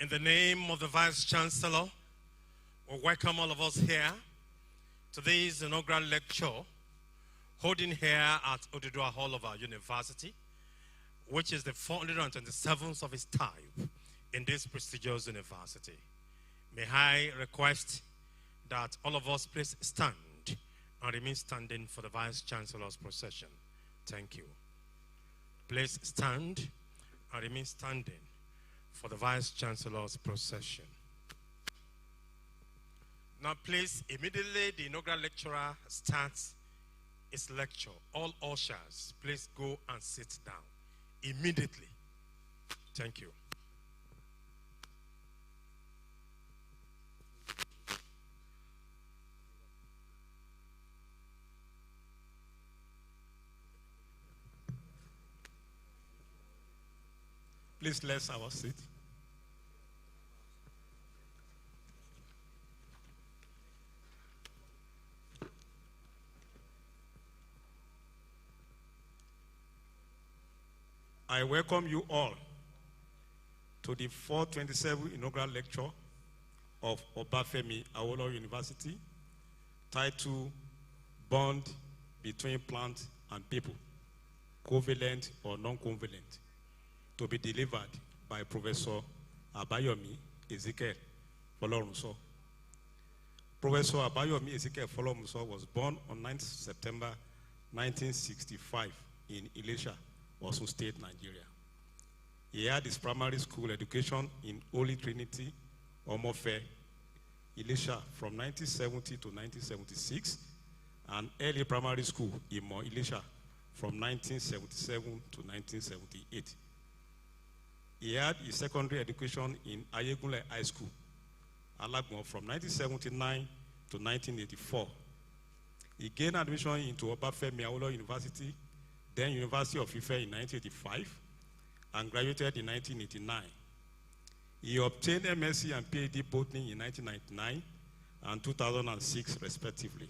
In the name of the Vice-Chancellor, we welcome all of us here to this inaugural lecture holding here at ODUDUWA Hall of our university, which is the 427th of its type in this prestigious university. May I request that all of us please stand and remain standing for the Vice-Chancellor's procession. Thank you. Please stand and remain standing for the Vice-Chancellor's procession. Now please, immediately the inaugural lecturer starts his lecture. All ushers, please go and sit down. Immediately. Thank you. Please let's have a seat. I welcome you all to the 427th Inaugural Lecture of Obafemi Awolowo University, titled Bond Between Plants and People, Covalent or Non-Covalent, to be delivered by Professor Abayomi Ezekiel Folorunso. Professor Abayomi Ezekiel Folorunso was born on 9th September 1965 in Ile-Ife, Osun State, Nigeria. He had his primary school education in Holy Trinity, Omofe, Ile-Ife from 1970 to 1976, and early primary school, Imo, Ile-Ife from 1977 to 1978. He had his secondary education in Ayegunle High School, Alagbon, from 1979 to 1984. He gained admission into Obafemi Awolowo University, then University of Ife in 1985, and graduated in 1989. He obtained MSc and PhD Botany in 1999 and 2006, respectively.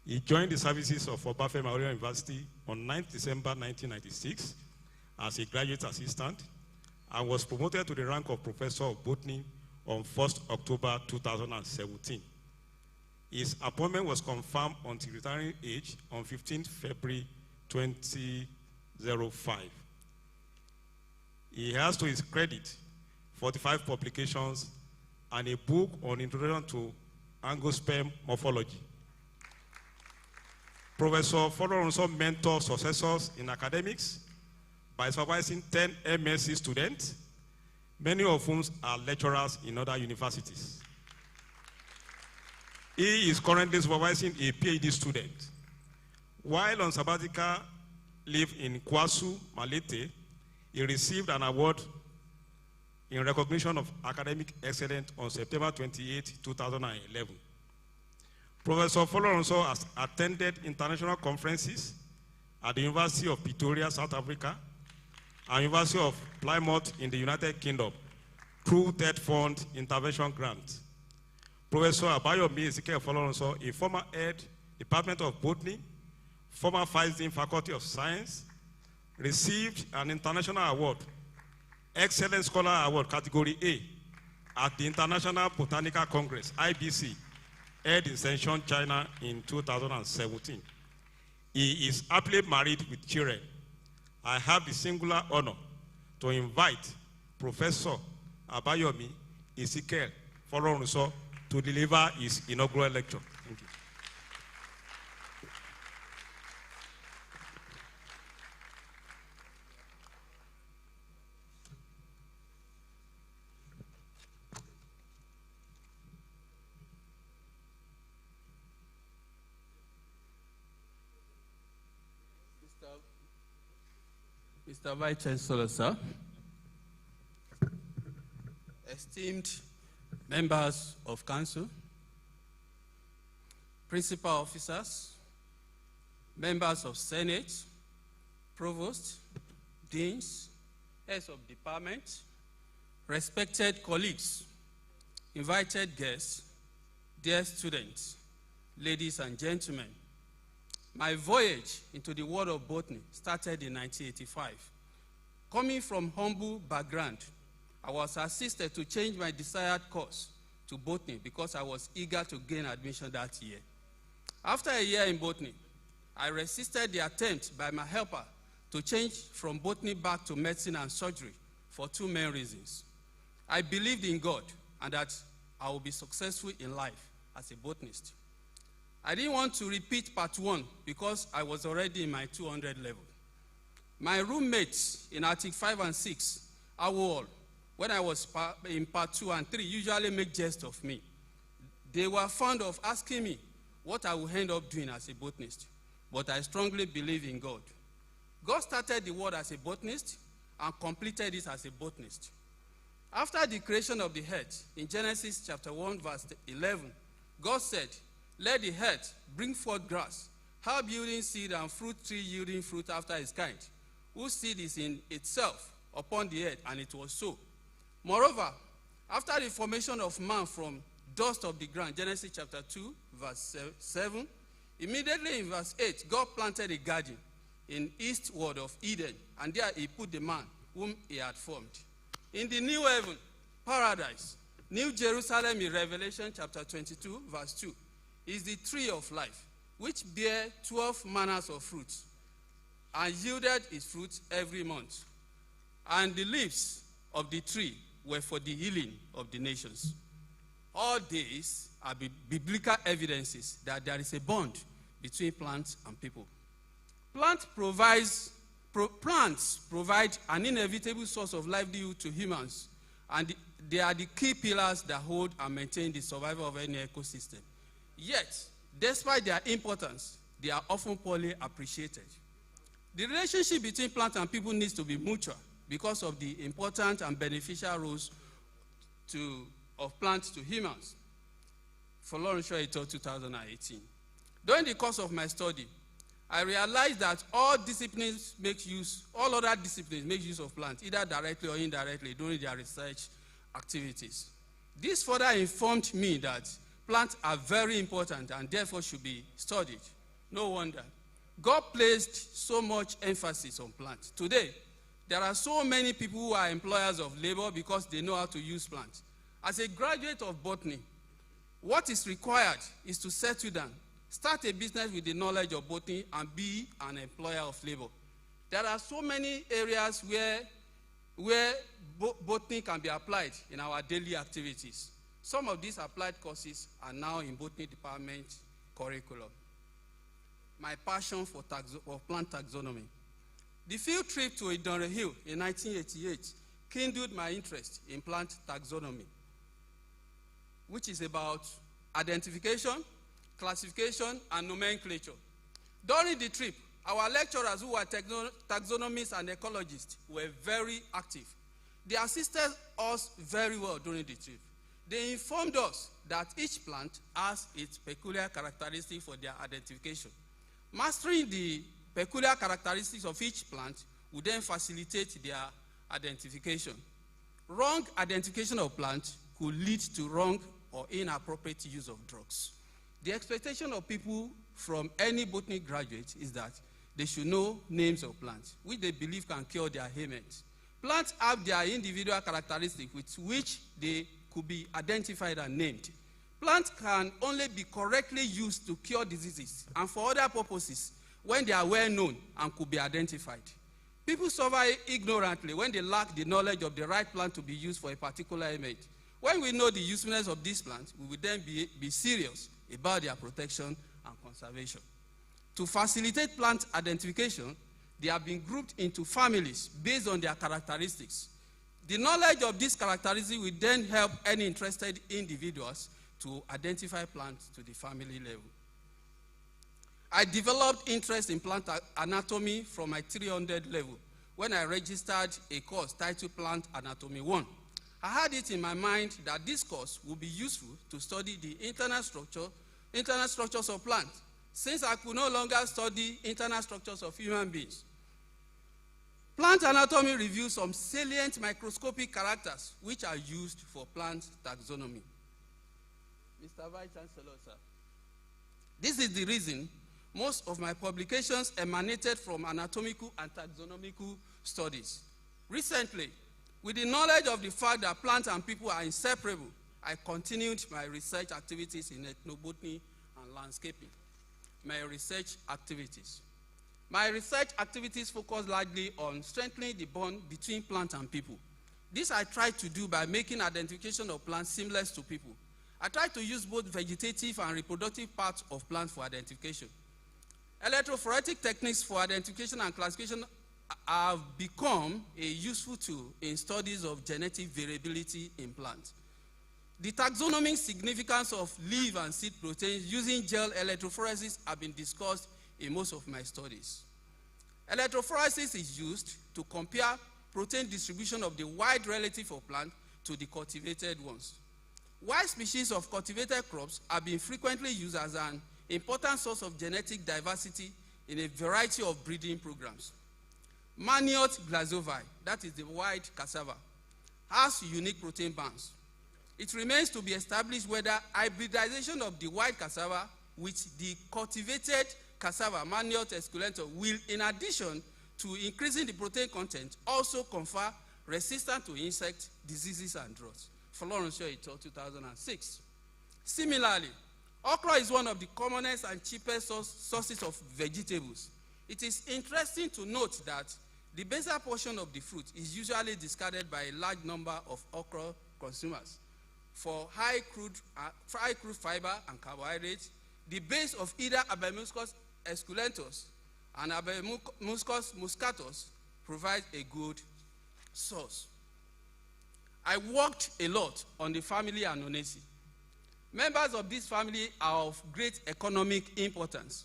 He joined the services of Obafemi Awolowo University on 9th December 1996 as a graduate assistant, and was promoted to the rank of Professor of Botany on 1st October 2017. His appointment was confirmed until retiring age on 15th February 2005. He has to his credit 45 publications and a book on Introduction to Angiosperm Morphology. Professor Folorunso mentors successors in academics by supervising 10 MSc students, many of whom are lecturers in other universities. He is currently supervising a PhD student. While on sabbatical leave in Kwasu, Malete, he received an award in recognition of academic excellence on September 28, 2011. Professor Folorunso has attended international conferences at the University of Pretoria, South Africa, and University of Plymouth in the United Kingdom through Third Fund Intervention Grant. Professor Abayomi Ezekiel Folorunso, a former head Department of Botany, former Vice Dean Faculty of Science, received an international award, Excellent Scholar Award Category A, at the International Botanical Congress, IBC, held in Shenzhen, China in 2017. He is happily married with children. I have the singular honor to invite Professor Abayomi Ezekiel Folorunso to deliver his inaugural lecture. Thank you. Mr. Vice-Chancellor, sir, esteemed members of council, principal officers, members of Senate, provost, deans, heads of department, respected colleagues, invited guests, dear students, ladies and gentlemen, my voyage into the world of botany started in 1985. Coming from humble background, I was assisted to change my desired course to botany because I was eager to gain admission that year. After a year in botany, I resisted the attempt by my helper to change from botany back to medicine and surgery for two main reasons. I believed in God and that I would be successful in life as a botanist. I didn't want to repeat part 1 because I was already in my 200 level. My roommates in Arctic 5 and 6, Awolowo, when I was in part 2 and 3, usually make jest of me. They were fond of asking me what I would end up doing as a botanist, but I strongly believe in God. God started the world as a botanist and completed it as a botanist. After the creation of the earth, in Genesis chapter 1, verse 11, God said, "Let the earth bring forth grass, herb yielding seed and fruit tree yielding fruit after its kind, whose seed is in itself upon the earth," and it was so. Moreover, after the formation of man from dust of the ground, Genesis chapter 2, verse 7, immediately in verse 8, God planted a garden in eastward of Eden, and there he put the man whom he had formed. In the new heaven, paradise, New Jerusalem in Revelation chapter 22, verse 2, is the tree of life, which bare 12 manners of fruits, and yielded its fruit every month. And the leaves of the tree were for the healing of the nations. All these are biblical evidences that there is a bond between plants and people. Plants provide an inevitable source of livelihood to humans, and they are the key pillars that hold and maintain the survival of any ecosystem. Yet, despite their importance, they are often poorly appreciated. The relationship between plants and people needs to be mutual because of the important and beneficial roles of plants to humans. Folorunso Abayomi 2018. During the course of my study, I realized that all other disciplines make use of plants, either directly or indirectly, during their research activities. This further informed me that plants are very important and therefore should be studied. No wonder. God placed so much emphasis on plants. Today, there are so many people who are employers of labor because they know how to use plants. As a graduate of botany, what is required is to settle down, start a business with the knowledge of botany, and be an employer of labor. There are so many areas where botany can be applied in our daily activities. Some of these applied courses are now in botany department curriculum. My passion for plant taxonomy. The field trip to Idonre Hill in 1988 kindled my interest in plant taxonomy, which is about identification, classification, and nomenclature. During the trip, our lecturers who were taxonomists and ecologists were very active. They assisted us very well during the trip. They informed us that each plant has its peculiar characteristics for their identification. Mastering the peculiar characteristics of each plant would then facilitate their identification. Wrong identification of plants could lead to wrong or inappropriate use of drugs. The expectation of people from any botany graduate is that they should know names of plants, which they believe can cure their ailments. Plants have their individual characteristics with which they could be identified and named. Plants can only be correctly used to cure diseases and for other purposes when they are well known and could be identified. People suffer ignorantly when they lack the knowledge of the right plant to be used for a particular ailment. When we know the usefulness of these plants, we will then be serious about their protection and conservation. To facilitate plant identification, they have been grouped into families based on their characteristics. The knowledge of these characteristics will then help any interested individuals to identify plants to the family level. I developed interest in plant anatomy from my 300 level when I registered a course titled Plant Anatomy 1. I had it in my mind that this course would be useful to study the internal structures of plants, since I could no longer study internal structures of human beings. Plant anatomy reviews some salient microscopic characters which are used for plant taxonomy. Mr. Vice-Chancellor, sir. This is the reason most of my publications emanated from anatomical and taxonomical studies. Recently, With the knowledge of the fact that plants and people are inseparable, I continued my research activities in ethnobotany and landscaping. My research activities focus largely on strengthening the bond between plants and people. This I tried to do by making identification of plants seamless to people. I tried to use both vegetative and reproductive parts of plants for identification. Electrophoretic techniques for identification and classification have become a useful tool in studies of genetic variability in plants. The taxonomic significance of leaf and seed proteins using gel electrophoresis have been discussed in most of my studies. Electrophoresis is used to compare protein distribution of the wide relative of plant to the cultivated ones. Wild species of cultivated crops have been frequently used as an important source of genetic diversity in a variety of breeding programs. Maniote glazovi, that is the white cassava, has unique protein bands. It remains to be established whether hybridization of the white cassava with the cultivated cassava, Maniote esculenta, will, in addition to increasing the protein content, also confer resistance to insects, diseases, and droughts. Folorunso Abayomi 2006. Similarly, okra is one of the commonest and cheapest sources of vegetables. It is interesting to note that the basal portion of the fruit is usually discarded by a large number of okra consumers. For high crude fiber and carbohydrates, the base of either Abayomuscus esculentus and Abayomuscus muscatus provides a good source. I worked a lot on the family Anonaceae. Members of this family are of great economic importance.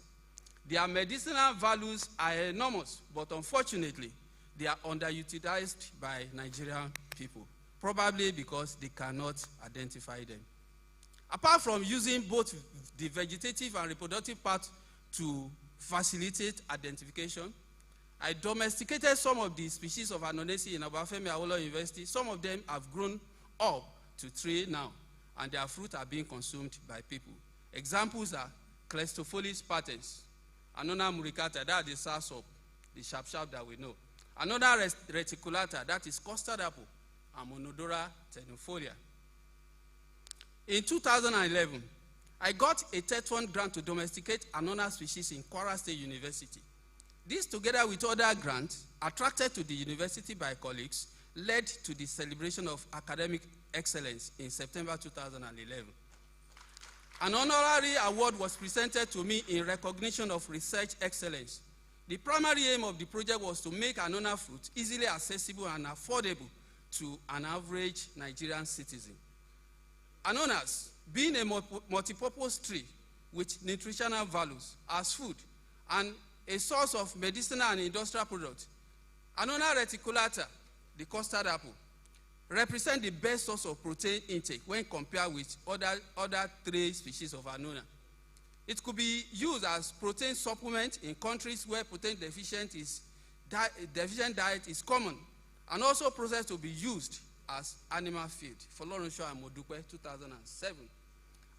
Their medicinal values are enormous, but unfortunately, they are underutilized by Nigerian people, probably because they cannot identify them. Apart from using both the vegetative and reproductive parts to facilitate identification, I domesticated some of the species of Anonaceae in Obafemi Awolowo University. Some of them have grown up to tree now, and their fruit are being consumed by people. Examples are Clestopholis patens, Annona muricata, that is the sarsop, the sharp that we know. Another reticulata, that is custard apple, and Monodora tenufolia. In 2011, I got a TET1 grant to domesticate Annona species in Kwara State University. This, together with other grants attracted to the university by colleagues, led to the celebration of academic excellence in September 2011. An honorary award was presented to me in recognition of research excellence. The primary aim of the project was to make Annona fruit easily accessible and affordable to an average Nigerian citizen. Annonas, being a multipurpose tree with nutritional values as food and a source of medicinal and industrial products, Annona reticulata, the custard apple, represent the best source of protein intake when compared with other three species of Annona. It could be used as protein supplement in countries where protein deficient diet is common, and also processed to be used as animal feed. Folorunso Abayomi Ezekiel 2007.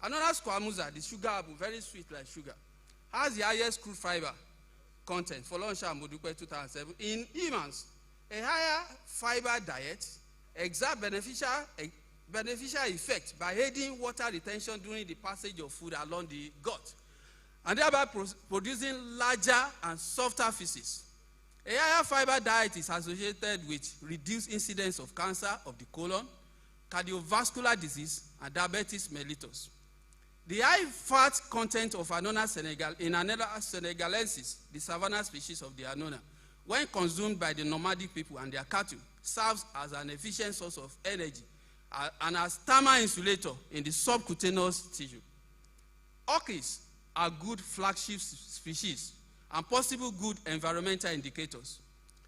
Another squamusa, the sugar apple, very sweet like sugar, has the highest crude fiber content. Folorunso Abayomi Ezekiel 2007. In humans, a higher fiber diet exerts beneficial effect by aiding water retention during the passage of food along the gut, and thereby producing larger and softer feces. A higher fiber diet is associated with reduced incidence of cancer of the colon, cardiovascular disease, and diabetes mellitus. The high fat content of Annona senegalensis, the savanna species of the Annona, when consumed by the nomadic people and their cattle, serves as an efficient source of energy and as thermal insulator in the subcutaneous tissue. Orchids are good flagship species and possible good environmental indicators.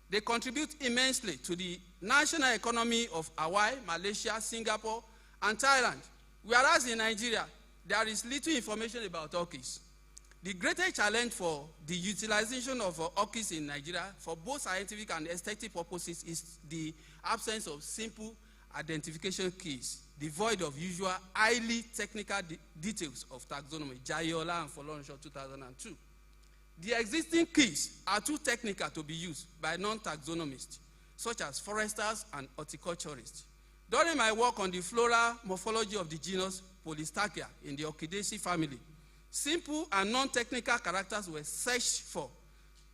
They contribute immensely to the national economy of Hawaii, Malaysia, Singapore, and Thailand, whereas in Nigeria, there is little information about orchids. The greatest challenge for the utilization of orchids in Nigeria for both scientific and aesthetic purposes is the absence of simple identification keys, devoid of usual highly technical details of taxonomy, Jayola and Folorunso 2002. The existing keys are too technical to be used by non-taxonomists. such as foresters and horticulturists. During my work on the floral morphology of the genus Polystachya in the Orchidaceae family, simple and non-technical characters were searched for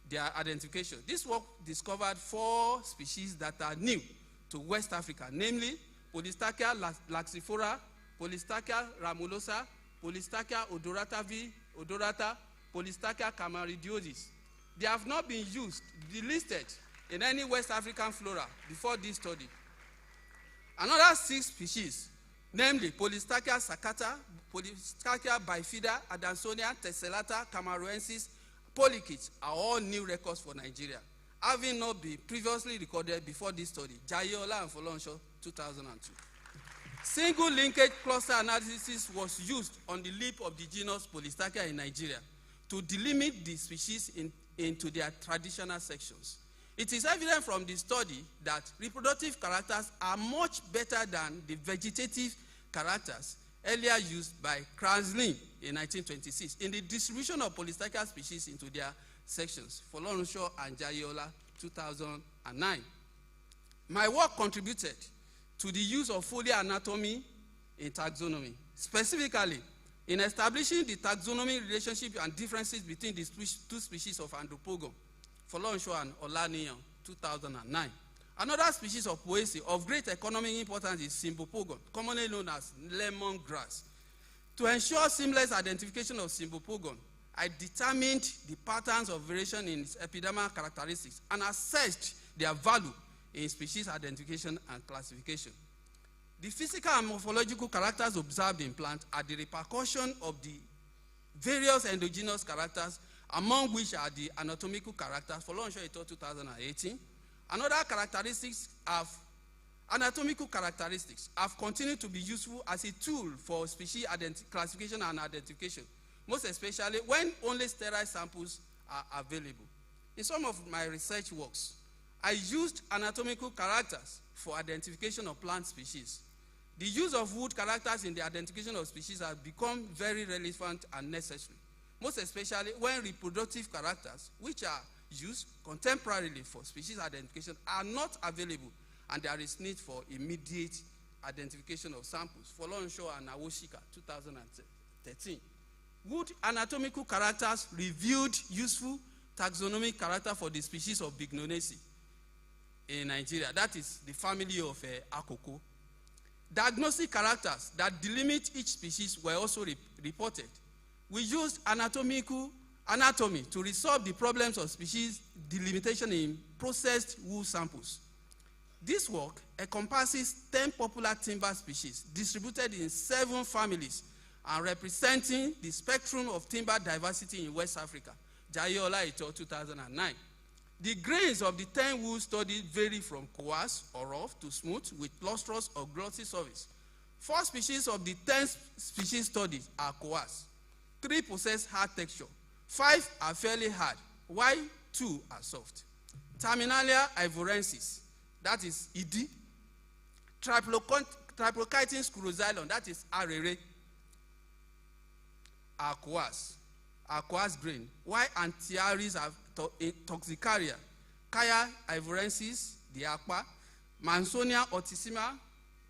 their identification. This work discovered 4 species that are new to West Africa, namely Polystachya laxiflora, Polystachya ramulosa, Polystachya odorata, Polystachya camaridioides. They have not been listed in any West African flora before this study. Another 6 species, namely Polystachya saccata, Polystachya bifida, Adansonia, tessellata, Camaruensis, Polykits, are all new records for Nigeria, having not been previously recorded before this study. Jayeola and Folorunso, 2002. Single linkage cluster analysis was used on the lip of the genus Polystachya in Nigeria to delimit the species into their traditional sections. It is evident from the study that reproductive characters are much better than the vegetative characters earlier used by Kranzlin in 1926 in the distribution of Polystachya species into their sections. Folorunso and Jayeola, 2009. My work contributed to the use of foliar anatomy in taxonomy, specifically in establishing the taxonomy relationship and differences between the 2 species of Andropogon, Folorunso and Olaniyan, 2009. Another species of poaceae of great economic importance is Cymbopogon, commonly known as lemongrass. To ensure seamless identification of Cymbopogon, I determined the patterns of variation in its epidermal characteristics and assessed their value in species identification and classification. The physical and morphological characters observed in plants are the repercussion of the various endogenous characters, among which are the anatomical characters, Folorunso et al. 2018. Anatomical characteristics have continued to be useful as a tool for species classification and identification, most especially when only sterile samples are available. In some of my research works, I used anatomical characters for identification of plant species. The use of wood characters in the identification of species has become very relevant and necessary, most especially when reproductive characters, which are used contemporarily for species identification, are not available and there is need for immediate identification of samples. Folorunso and Awoshika, 2013. Wood anatomical characters revealed useful taxonomic character for the species of Bignonaceae in Nigeria. That is the family of Akoko. Diagnostic characters that delimit each species were also reported. We used anatomy to resolve the problems of species delimitation in processed wool samples. This work encompasses 10 popular timber species distributed in 7 families and representing the spectrum of timber diversity in West Africa. Jayeola et al. 2009. The grains of the 10 wool studied vary from coarse or rough to smooth with lustrous or glossy surface. 4 species of the 10 species studied are coarse. 3 possess hard texture. 5 are fairly hard, while 2 are soft. Terminalia ivorensis, that is Idi. Triplochitin scurozylon, that is Arere, are coarse grain, while Antiaris are Toxicaria, Kaya ivorensis, the Akpa, Mansonia ortissima,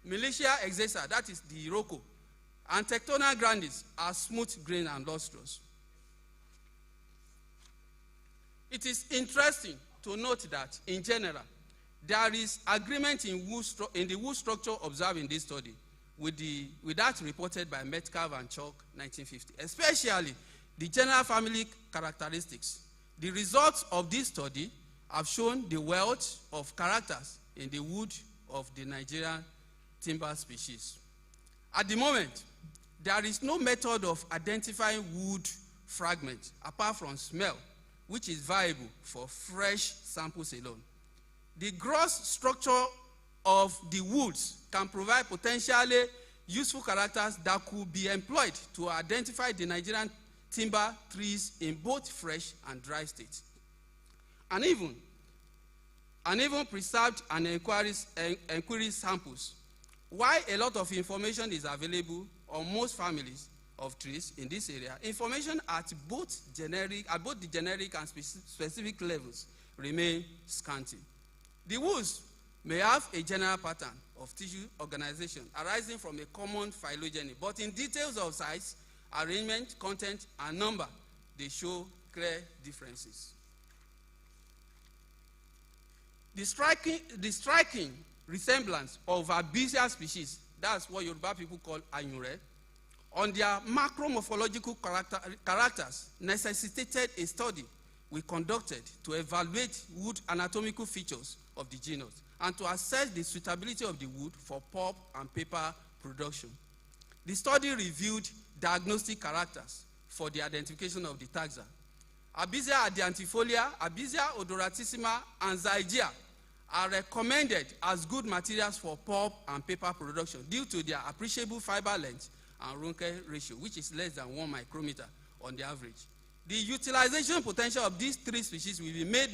Militia exesa, that is the Iroko, and Tectona grandis are smooth grain and lustrous. It is interesting to note that, in general, there is agreement in the wool structure observed in this study with that reported by Metcalf and Chalk, 1950, especially the general family characteristics. The results of this study have shown the wealth of characters in the wood of the Nigerian timber species. At the moment, there is no method of identifying wood fragments apart from smell, which is viable for fresh samples alone. The gross structure of the woods can provide potentially useful characters that could be employed to identify the Nigerian timber trees in both fresh and dry states, and even preserved and inquiry samples. While a lot of information is available on most families of trees in this area, information at both the generic and specific levels remain scanty. The woods may have a general pattern of tissue organization arising from a common phylogeny, but in details of size, arrangement, content, and number, they show clear differences. The striking resemblance of Abayomi species, that's what Yoruba people call Anyure, on their macromorphological characters necessitated a study we conducted to evaluate wood anatomical features of the genus and to assess the suitability of the wood for pulp and paper production. The study reviewed diagnostic characters for the identification of the taxa. Abayomi adiantifolia, Abayomi odoratissima, and Zygia are recommended as good materials for pulp and paper production due to their appreciable fiber length and Runke ratio, which is less than 1 micrometer on the average. The utilization potential of these 3 species will be made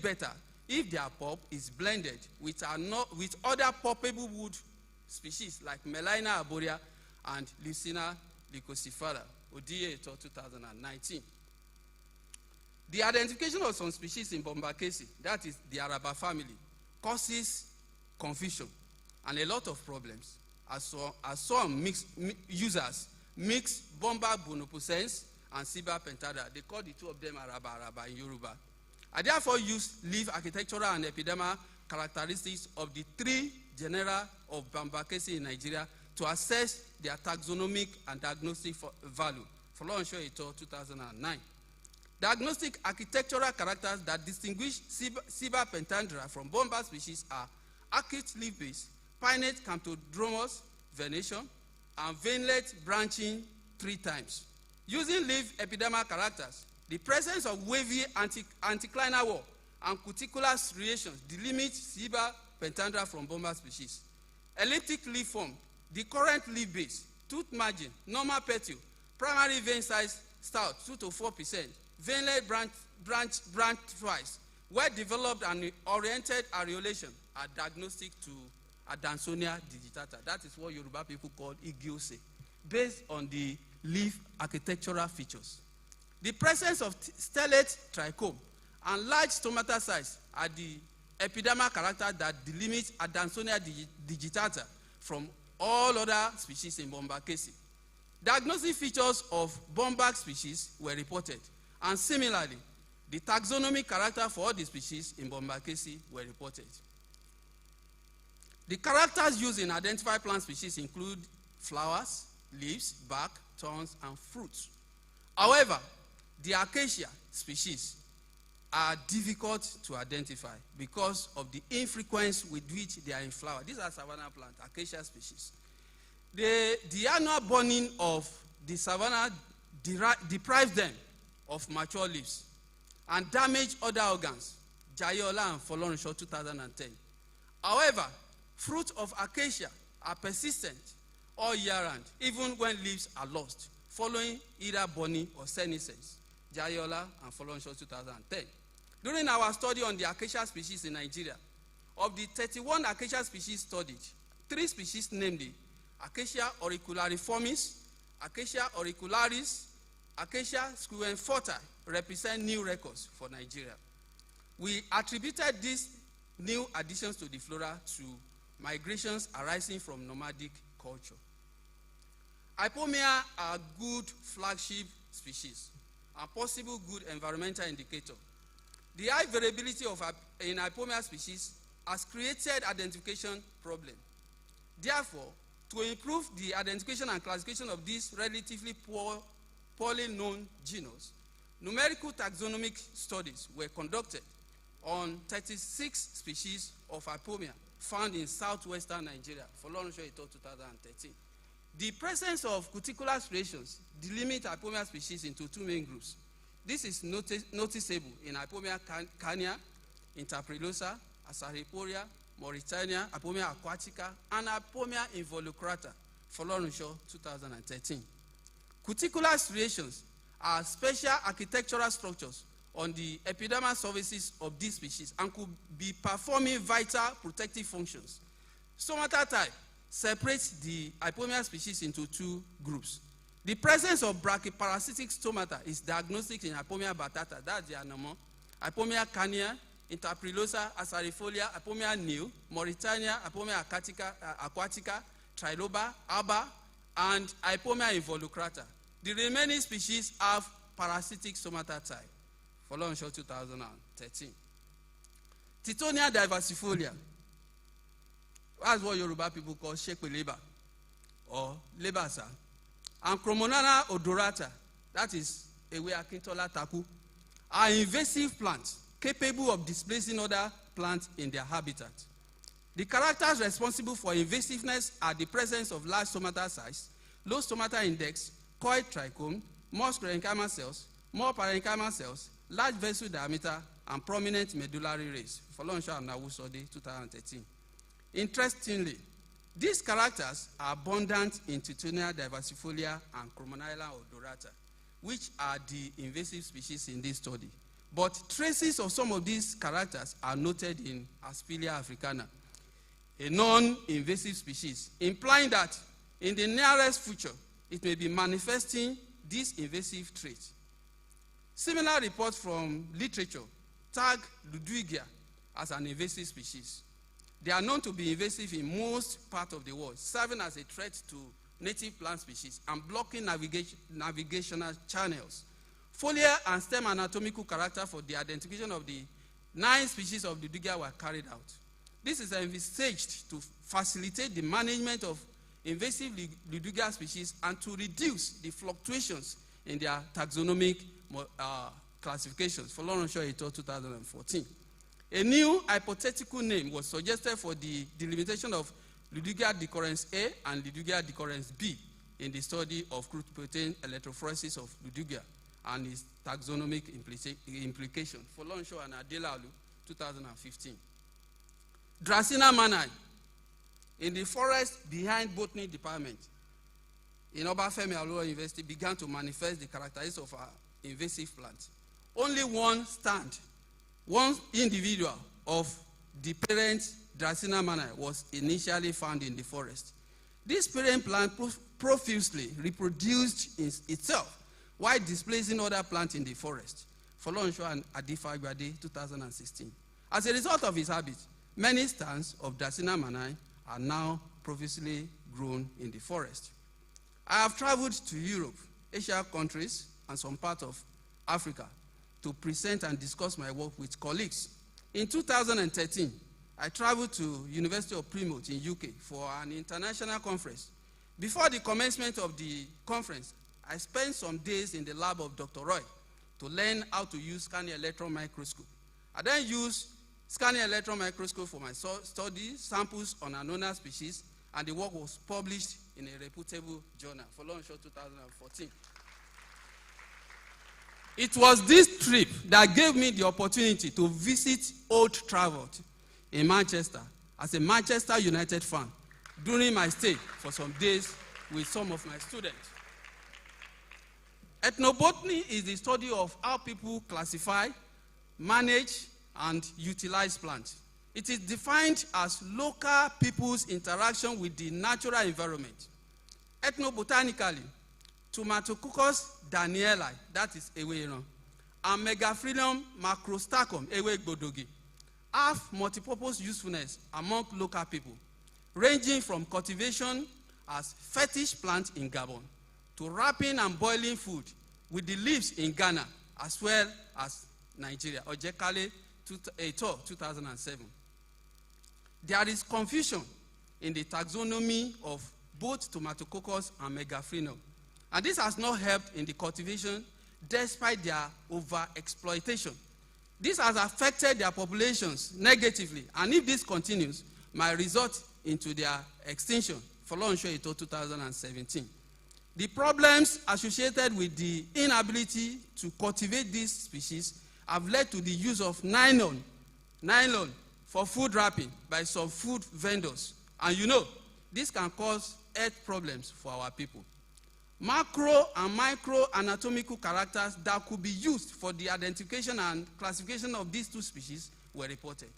better if their pulp is blended with other pulpable wood species like Melina arborea and Lycina leucocifera, ODUDUWA 2019. The identification of some species in Bombaceae, that is the Araba family, causes confusion and a lot of problems as some users mix Bomba bonoposense and Siba pentadra. They call the 2 of them Araba in Yoruba. I therefore use leaf architectural and epidermal characteristics of the 3 genera of Bombaceae in Nigeria to assess their taxonomic and diagnostic value. Folorunso Abayomi 2009. Diagnostic architectural characters that distinguish Siba pentandra from Bomba species are arched leaf base, pinnate camptodromous venation, and veinlet branching 3 times. Using leaf epidermal characters, the presence of wavy anticlinal wall and cuticular striations delimit Siba pentandra from Bomba species. Elliptic leaf form, the current leaf base, tooth margin, normal petiole, primary vein size stout 2 to 4%, veinlet branch twice, well-developed and oriented areolation are diagnostic to Adansonia digitata. That is what Yoruba people call Igiose, based on the leaf architectural features. The presence of stellate trichome and large stomata size are the epidermal characters that delimit Adansonia digitata from all other species in Bombaceae. Diagnostic features of Bombac species were reported, and similarly, the taxonomic character for all the species in Bombaceae were reported. The characters used in identifying plant species include flowers, leaves, bark, thorns, and fruits. However, the acacia species are difficult to identify because of the infrequency with which they are in flower. These are savanna plants, acacia species. The annual burning of the savanna deprives them of mature leaves and damage other organs, Jayola and Folorunso 2010. However, fruits of acacia are persistent all year round, even when leaves are lost, following either burning or senescence, Jayola and Folorunso 2010. During our study on the acacia species in Nigeria, of the 31 acacia species studied, 3 species, namely Acacia auriculariformis, Acacia auricularis, Acacia squenforti, represent new records for Nigeria. We attributed these new additions to the flora to migrations arising from nomadic culture. Hypomia are good flagship species and possible good environmental indicator. The high variability in Hypomia species has created identification problem. Therefore, to improve the identification and classification of this relatively poorly known genus, numerical taxonomic studies were conducted on 36 species of Hypomia found in southwestern Nigeria, Folorunso Abayomi 2013. The presence of cuticular striations delimit Hypomia species into 2 main groups. This is noticeable in Hypomia carnea, interprelosa, Asariporia, Mauritania, Hypomia aquatica, and Hypomia involucrata, Folorunso 2013. Cuticular striations are special architectural structures on the epidermal surfaces of these species and could be performing vital protective functions. Stomata type separates the Hypomia species into 2 groups. The presence of brachyparasitic stomata is diagnostic in Hypomia batata, that's the anemone, Hypomia carnea, Interprilosa, Asarifolia, Apomia new, Mauritania, Apomia aquatica, Triloba, Aba, and Apomia involucrata. The remaining species have parasitic stomata type. Folorunso 2013. Titonia diversifolia. That's what Yoruba people call shekpeleba or lebasa. And Cromonana odorata, that is Ewe Akintola taku, are invasive plants capable of displacing other plants in their habitat. The characters responsible for invasiveness are the presence of large stomata size, low stomata index, coiled trichome, more sclerenchymal cells, more parenchymal cells, large vessel diameter, and prominent medullary rays. Folorunso and Awusode, 2013. Interestingly, these characters are abundant in Titonia diversifolia and Cromonella odorata, which are the invasive species in this study. But traces of some of these characters are noted in Aspilia africana, a non-invasive species, implying that in the nearest future, it may be manifesting this invasive trait. Similar reports from literature tag Ludwigia as an invasive species. They are known to be invasive in most parts of the world, serving as a threat to native plant species and blocking navigational channels. Foliar and stem anatomical character for the identification of the 9 species of Ludwigia were carried out. This is envisaged to facilitate the management of invasive Ludwigia species and to reduce the fluctuations in their taxonomic classifications. Folorunso 2014. A new hypothetical name was suggested for the delimitation of Ludwigia decurrens A and Ludwigia decurrens B in the study of crude protein electrophoresis of Ludwigia and its taxonomic implications. Folorunso and Adelalu, 2015. Dracaena mannii, in the forest behind Botany department in Obafemi Awolowo University, began to manifest the characteristics of our invasive plants. Only one individual of the parent Dracaena mannii was initially found in the forest. This parent plant profusely reproduced itself while displacing other plants in the forest. Folorunso and Adelalu, 2016. As a result of his habit, many stands of Dracaena mannii are now profusely grown in the forest. I have traveled to Europe, Asia countries, and some parts of Africa to present and discuss my work with colleagues. In 2013, I traveled to University of Plymouth in UK for an international conference. Before the commencement of the conference, I spent some days in the lab of Dr. Roy to learn how to use scanning electron microscope. I then used scanning electron microscope for my study, samples on Annona species, and the work was published in a reputable journal. Folorunso 2014. It was this trip that gave me the opportunity to visit Old Trafford in Manchester as a Manchester United fan during my stay for some days with some of my students. Ethnobotany is the study of how people classify, manage, and utilize plants. It is defined as local people's interaction with the natural environment. Ethnobotanically, Tomatococcus danieli, that is Ewe, and Megaphrynium macrostachum, Ewe Gbodogi, have multipurpose usefulness among local people, ranging from cultivation as fetish plant in Gabon to wrapping and boiling food with the leaves in Ghana as well as Nigeria. Ojekale 2007. There is confusion in the taxonomy of both Tomatococcus and Megaphrynium, and this has not helped in the cultivation despite their overexploitation. This has affected their populations negatively, and if this continues, might result into their extinction. Folorunso 2017. The problems associated with the inability to cultivate these species have led to the use of nylon for food wrapping by some food vendors. And you know, this can cause health problems for our people. Macro and micro anatomical characters that could be used for the identification and classification of these two species were reported.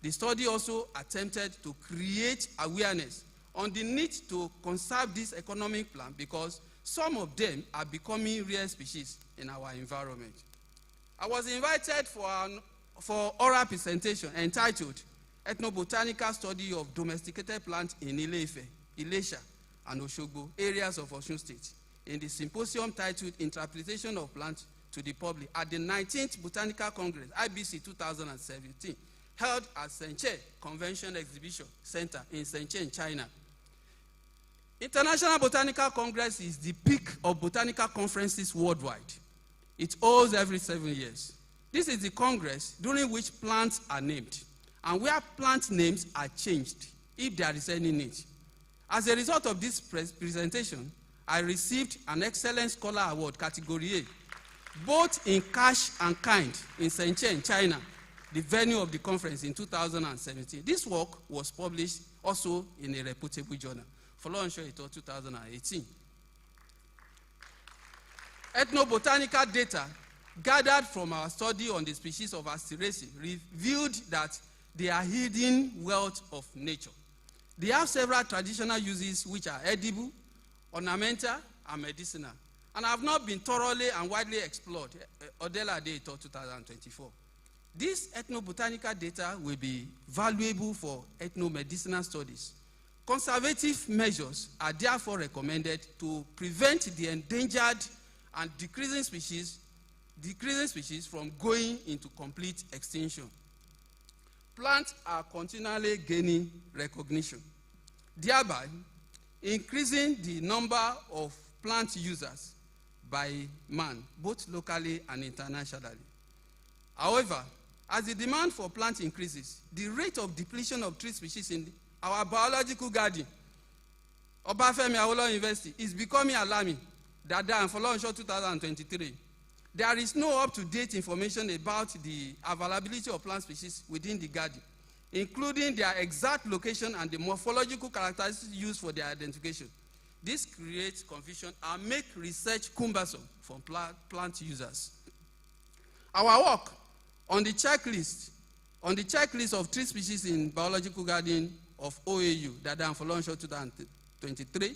The study also attempted to create awareness on the need to conserve this economic plant because some of them are becoming rare species in our environment. I was invited for an for oral presentation entitled Ethnobotanical Study of Domesticated Plants in Ile-Ife, Ilesha, and Oshogbo, areas of Osun State, in the symposium titled Interpretation of Plants to the Public at the 19th Botanical Congress, IBC 2017, held at Senche Convention Exhibition Center in Shenzhen, China. International Botanical Congress is the peak of botanical conferences worldwide. It holds every 7 years. This is the congress during which plants are named and where plant names are changed if there is any need. As a result of this presentation, I received an Excellent Scholar Award category A, both in cash and kind in Shenzhen, China, the venue of the conference in 2017. This work was published also in a reputable journal, Folorunso Abayomi 2018. Ethnobotanical data gathered from our study on the species of Asteraceae revealed that they are hidden wealth of nature. They have several traditional uses which are edible, ornamental, and medicinal, and have not been thoroughly and widely explored. Odela Day 2024. These ethnobotanical data will be valuable for ethnomedicinal studies. Conservative measures are therefore recommended to prevent the endangered and decreasing species from going into complete extinction. Plants are continually gaining recognition, thereby increasing the number of plant users by man, both locally and internationally. However, as the demand for plants increases, the rate of depletion of tree species in our biological garden, Obafemi Awolowo University, is becoming alarming. Dada and Folorunso 2023. There is no up-to-date information about the availability of plant species within the garden, including their exact location and the morphological characteristics used for their identification. This creates confusion and makes research cumbersome for plant users. Our work on the checklist of tree species in biological garden of OAU, Dada and Folorunso 2023,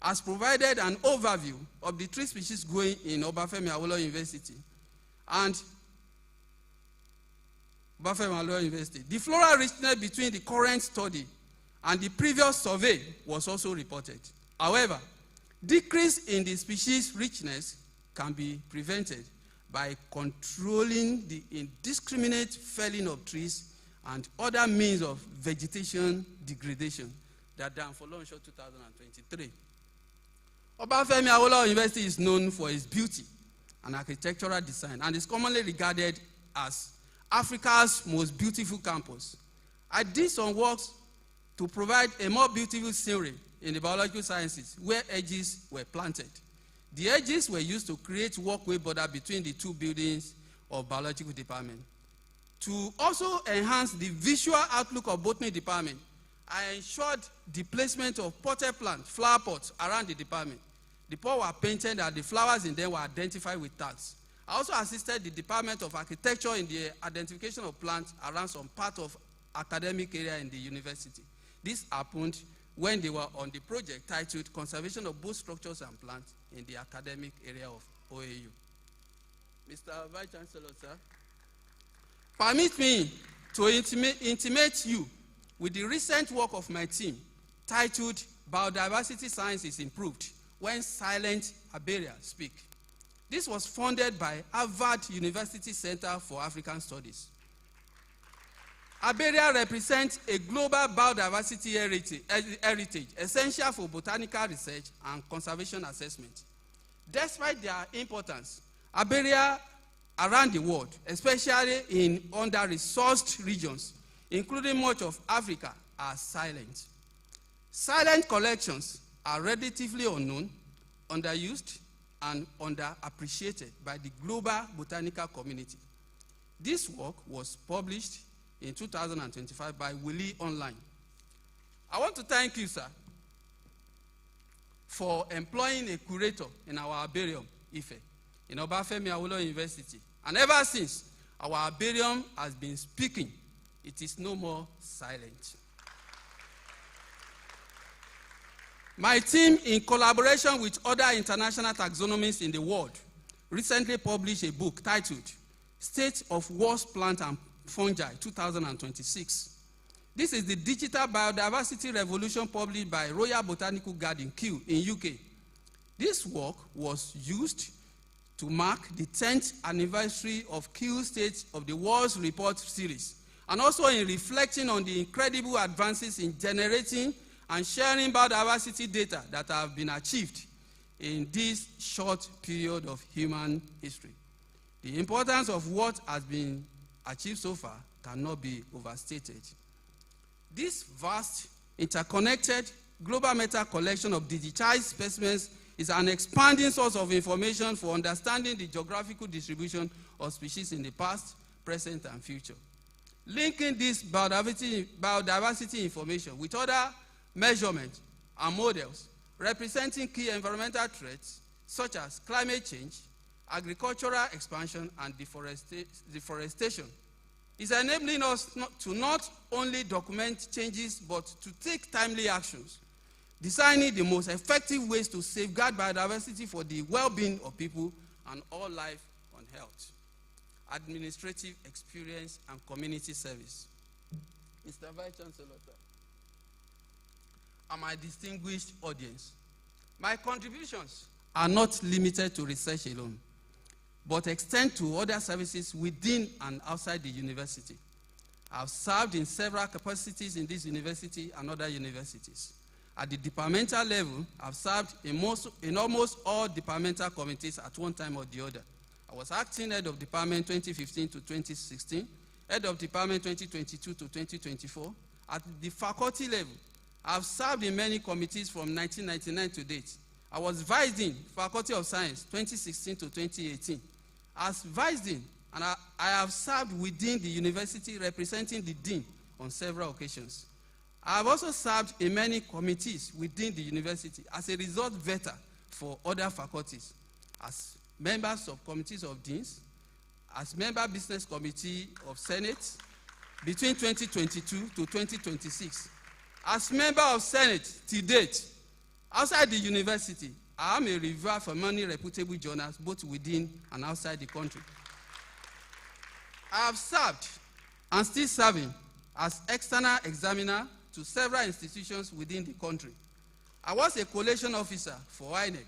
has provided an overview of the tree species growing in Obafemi Awolowo University and Obafemi Awolowo University. The floral richness between the current study and the previous survey was also reported. However, decrease in the species richness can be prevented by controlling the indiscriminate felling of trees and other means of vegetation degradation. Dada and Folorunso 2023. Obafemi Awolowo University is known for its beauty and architectural design and is commonly regarded as Africa's most beautiful campus. I did some works to provide a more beautiful scenery in the biological sciences where edges were planted. The edges were used to create walkway border between the two buildings of biological department. To also enhance the visual outlook of botany department, I ensured the placement of potted plant, flower pots around the department. The pots were painted and the flowers in them were identified with tags. I also assisted the Department of Architecture in the identification of plants around some part of academic area in the university. This happened when they were on the project titled Conservation of Both Structures and Plants in the academic area of OAU. Mr. Vice-Chancellor, sir, permit me to intimate you with the recent work of my team titled Biodiversity Science is Improved When Silent Aberias Speak. This was funded by Harvard University Center for African Studies. Aberia represents a global biodiversity heritage essential for botanical research and conservation assessment. Despite their importance, Aberia around the world, especially in under-resourced regions, including much of Africa, are silent. Silent collections are relatively unknown, underused, and underappreciated by the global botanical community. This work was published in 2025 by Wiley Online. I want to thank you, sir, for employing a curator in our herbarium, Ife, in Obafemi Awolowo University. And ever since, our herbarium has been speaking. It is no more silent. My team, in collaboration with other international taxonomists in the world, recently published a book titled State of Worst Plant and Fungi 2026. This is the Digital Biodiversity Revolution published by Royal Botanical Garden, Kew, in UK. This work was used to mark the 10th anniversary of Kew State of the World's Report series, and also in reflecting on the incredible advances in generating and sharing biodiversity data that have been achieved in this short period of human history. The importance of what has been achieved so far cannot be overstated. This vast, interconnected, global meta collection of digitized specimens is an expanding source of information for understanding the geographical distribution of species in the past, present, and future. Linking this biodiversity information with other measurements and models representing key environmental threats such as climate change, agricultural expansion, and deforestation is enabling us to not only document changes but to take timely actions, designing the most effective ways to safeguard biodiversity for the well-being of people and all life on health, administrative experience, and community service. Mr. Vice-Chancellor, and my distinguished audience, my contributions are not limited to research alone, but extend to other services within and outside the university. I've served in several capacities in this university and other universities. At the departmental level, I've served in almost all departmental committees at one time or the other. I was acting head of department 2015 to 2016, head of department 2022 to 2024. At the faculty level, I've served in many committees from 1999 to date. I was Vice Dean, Faculty of Science, 2016 to 2018. As Vice Dean, and I have served within the university representing the Dean on several occasions. I have also served in many committees within the university as a resource vetter for other faculties, as members of committees of deans, as member business committee of Senate between 2022 to 2026. As member of Senate to date, outside the university, I am a reviewer for many reputable journals, both within and outside the country. I have served and still serving as external examiner to several institutions within the country. I was a collation officer for INEC,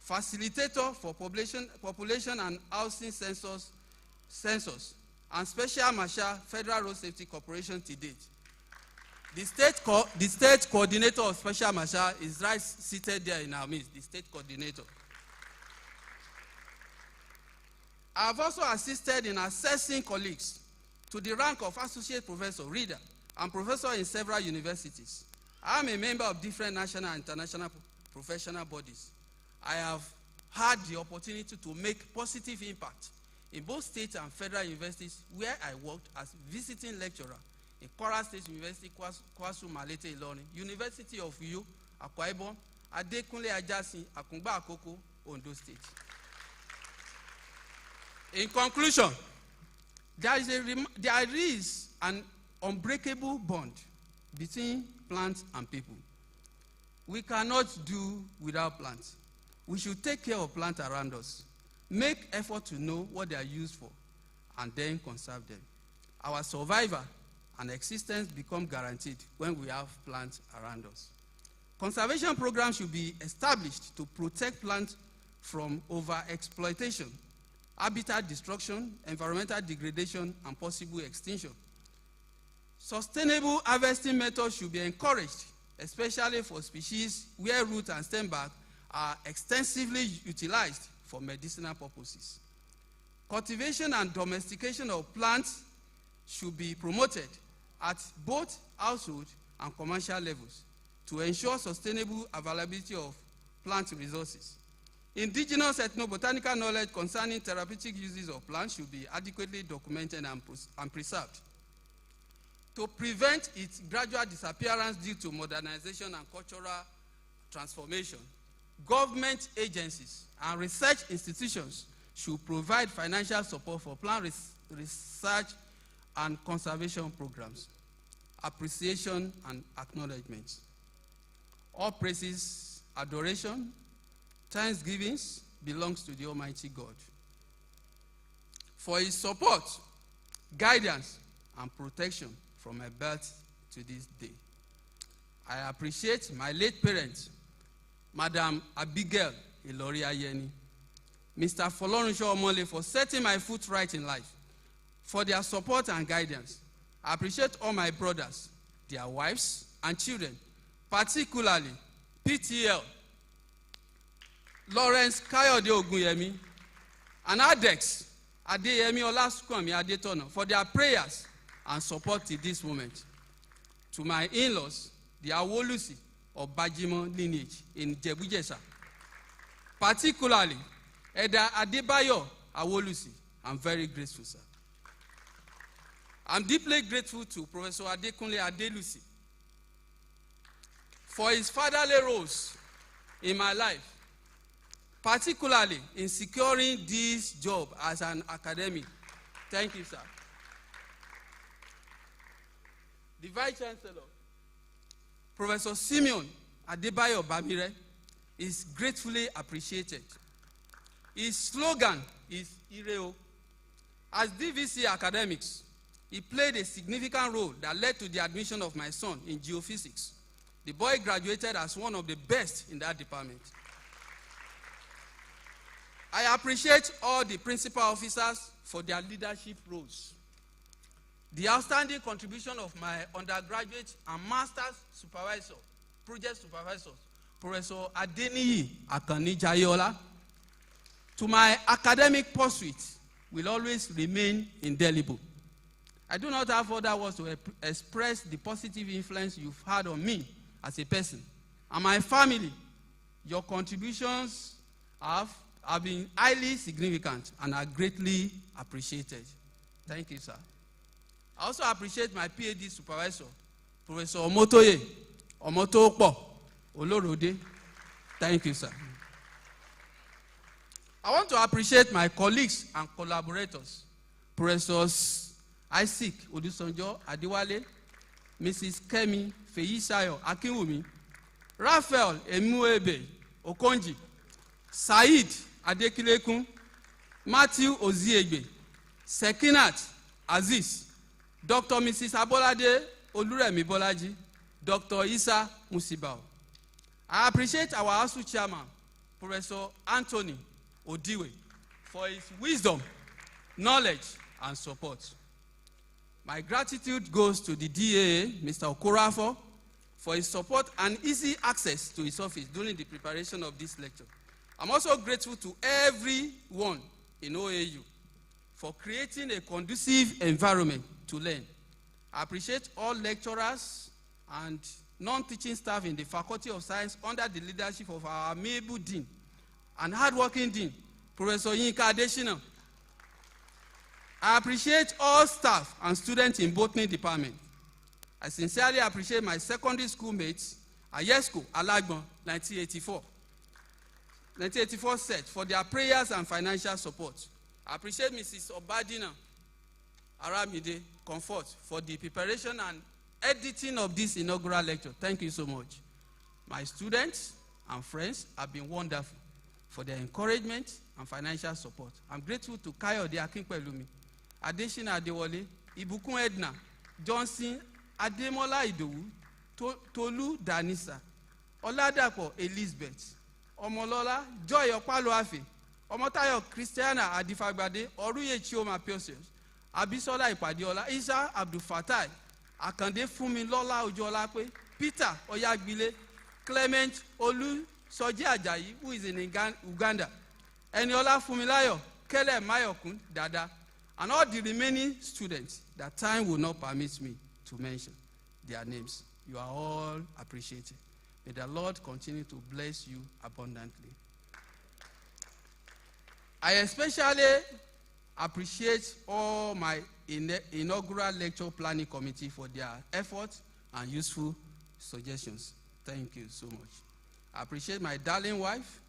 facilitator for population and housing census, and special marshal Federal Road Safety Corporation to date. The state coordinator of Special Marshal is right seated there in our midst, the state coordinator. I have also assisted in assessing colleagues to the rank of associate professor, reader, and professor in several universities. I am a member of different national and international professional bodies. I have had the opportunity to make positive impact in both state and federal universities where I worked as visiting lecturer in Kwara State University, Kwasu Malete Ilorin, University of Uyo, Akwa Ibom, Adekunle Ajasin, Akungba Akoko, Ondo State. In conclusion, there is an unbreakable bond between plants and people. We cannot do without plants. We should take care of plants around us, make effort to know what they are used for, and then conserve them. Our survival and existence become guaranteed when we have plants around us. Conservation programs should be established to protect plants from overexploitation, habitat destruction, environmental degradation, and possible extinction. Sustainable harvesting methods should be encouraged, especially for species where root and stem bark are extensively utilized for medicinal purposes. Cultivation and domestication of plants should be promoted at both household and commercial levels to ensure sustainable availability of plant resources. Indigenous ethnobotanical knowledge concerning therapeutic uses of plants should be adequately documented and preserved. To prevent its gradual disappearance due to modernization and cultural transformation, government agencies and research institutions should provide financial support for plant research and conservation programs. Appreciation and acknowledgement. All praises, adoration, thanksgivings belongs to the Almighty God for his support, guidance, and protection from my birth to this day. I appreciate my late parents, Madam Abigail Ilori Ayeni, Mr. Folorunso Omole, for setting my foot right in life, for their support and guidance. I appreciate all my brothers, their wives and children, particularly PTL, Lawrence Kayode Ogunyemi, and Adex Adeyemi Olasukwami Adetono for their prayers and support to this moment. To my in-laws, the Awolusi of Bajimo lineage in Jebujesa, particularly Eda ADEBAYO Awolusi, I'm very grateful, sir. I'm deeply grateful to Professor Adekunle Adelusi for his fatherly roles in my life, particularly in securing this job as an academic. Thank you, sir. The Vice-Chancellor, Professor SIMEON Adebayo BAMIRE, is gratefully appreciated. His slogan is Ireo. As DVC academics, he played a significant role that led to the admission of my son in geophysics. The boy graduated as one of the best in that department. I appreciate all the principal officers for their leadership roles. The outstanding contribution of my undergraduate and master's supervisor, project supervisors, Professor Adeniyi Akanni Jayola, to my academic pursuit will always remain indelible. I do not have other words to express the positive influence you've had on me as a person and my family. Your contributions have been highly significant and are greatly appreciated. Thank you, sir. I also appreciate my PhD supervisor, Professor Omotoye Omotokpo Olorode. Thank you, sir. I want to appreciate my colleagues and collaborators, Professors Isaac Odusonjo Adewale, Mrs. Kemi Feyisayo Akinwumi, Raphael Emuebe Okonji, Said Adekilekun, Matthew Oziegbe, Sekinat Aziz, Dr. Mrs. Abolade Oluremi Bolaji, Dr. Isa Musibao. I appreciate our ASU chairman, Professor Anthony Odiwe, for his wisdom, knowledge, and support. My gratitude goes to the DAA, Mr. Okorafo, for his support and easy access to his office during the preparation of this lecture. I'm also grateful to everyone in OAU for creating a conducive environment to learn. I appreciate all lecturers and non-teaching staff in the Faculty of Science under the leadership of our amiable dean and hardworking dean, Professor Yinka Adeshina. I appreciate all staff and students in Botany department. I sincerely appreciate my secondary school mates, Ayesco Alagbon, 1984 set, for their prayers and financial support. I appreciate Mrs. Obadina Aramide Comfort for the preparation and editing of this inaugural lecture. Thank you so much. My students and friends have been wonderful for their encouragement and financial support. I'm grateful to Kayode Akinpelumi, Adeshina Adewale, Ibukun Edna, Johnson Ademola Idowu, Tolu Danisa, Oladapo Elizabeth, Omolola Joy Opaloafe, Omotayo Christiana Adifagbade, Oruye Chioma Piosios, Abisola Ipadiola, Isa Abdul Fatai, Akande Fumilola Ojolape, Peter Oyagbile, Clement Olu Soji Ajayi, who is in Uganda, Eniola Fumilayo, Kele Mayokun Dada, and all the remaining students that time will not permit me to mention their names. You are all appreciated. May the Lord continue to bless you abundantly. I especially appreciate all my inaugural lecture planning committee for their efforts and useful suggestions. Thank you so much. I appreciate my darling wife,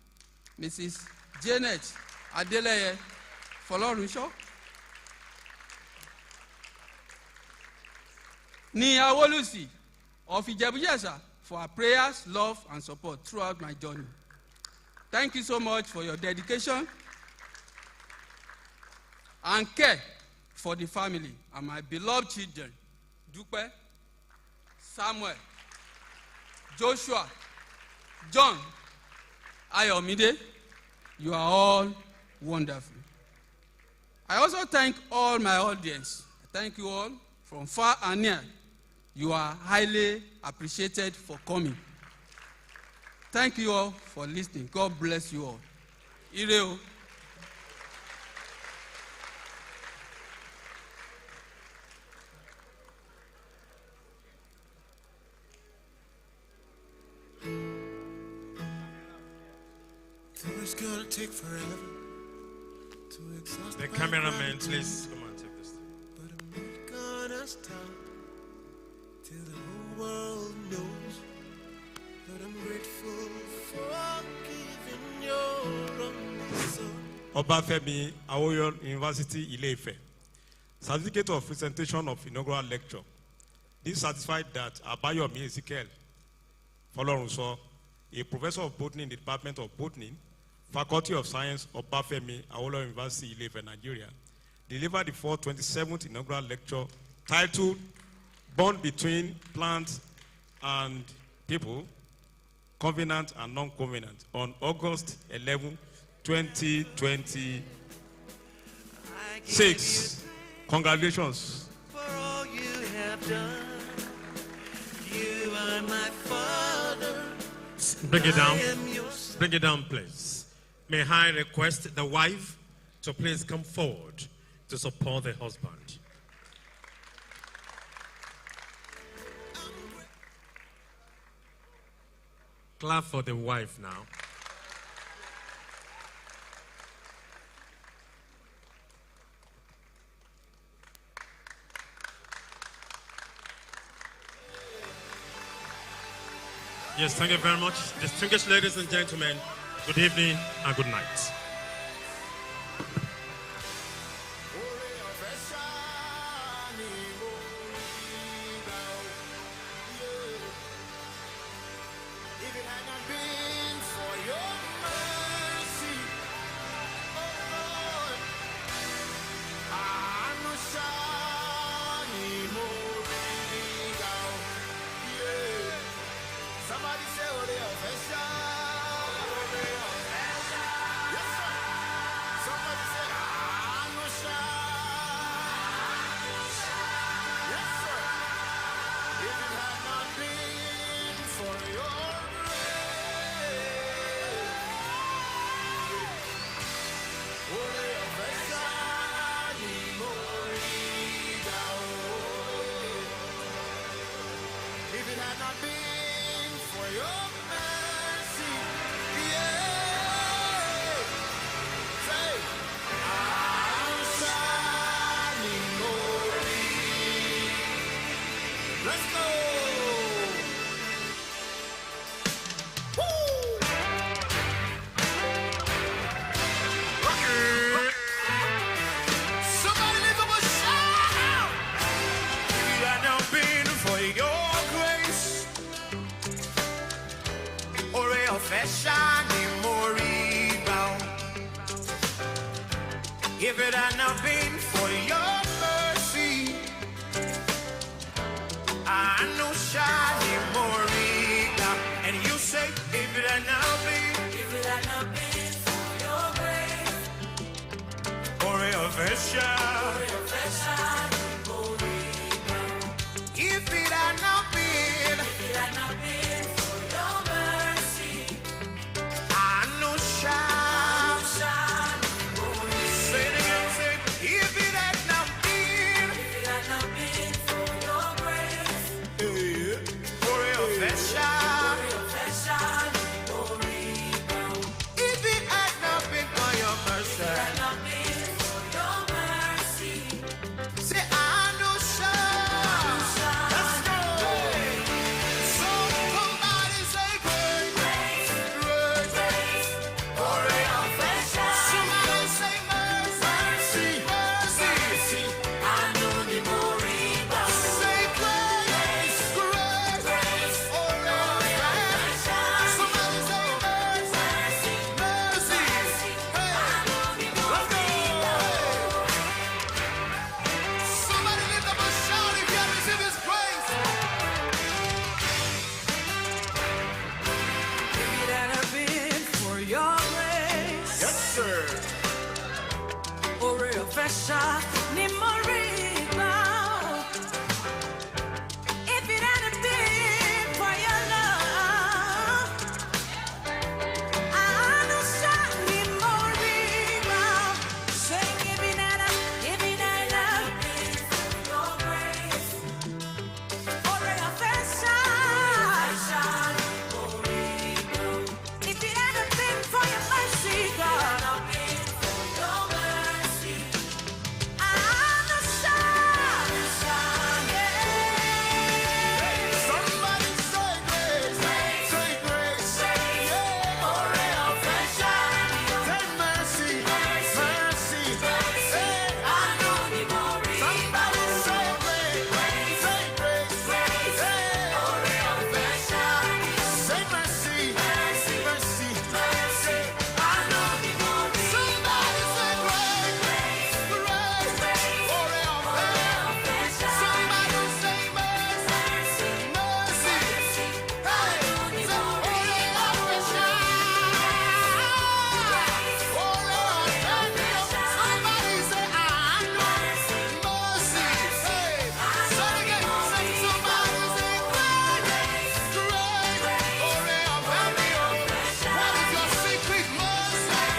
Mrs. Janet Adeleye Folorunso, Ni Awolusi of Ijebujesa, for her prayers, love, and support throughout my journey. Thank you so much for your dedication and care for the family and my beloved children, Dupe, Samuel, Joshua, John, Ayomide. You are all wonderful. I also thank all my audience. Thank you all from far and near. You are highly appreciated for coming. Thank you all for listening. God bless you all. Ireo. It's gonna take forever to exhaust the cameraman, please come and take this. But I'm not gonna stop till the whole world knows that I'm grateful for giving your only son. Obafemi Awolowo University, Ile-Ife. Certificate of presentation of inaugural lecture. This certified that Abayomi Ezekiel, Folorunso, a professor of botany in the Department of Botany, Faculty of Science, Obafemi Awolowo University, Ile-Ife, Nigeria, delivered the 427th inaugural lecture titled Bond Between Plants and People, Covenant and Non-Covenant on August 11, 2026. Congratulations. For all you have done, you are my father. Bring it down. I am your son. Bring it down, please. May I request the wife to please come forward to support the husband. Clap for the wife now. Yes, thank you very much. Distinguished ladies and gentlemen, good evening and good night. If it had not been for your mercy, oh Lord, I'm not shining more down. Yeah. Somebody say, oh, they are yes, sir. Somebody say, I'm not shining. Yes, sir. If it had not been for your if it had not been for your mercy, yeah. Say, I'm shining glory. Let's go. Somebody lift up a shout. If it had not been for your grace, ore ọ̀fẹ́ shining more rebound. If it had not been for your mercy, I know shining more rebound. And you say, if it had not been for your grace, ore ọ̀fẹ́ shining.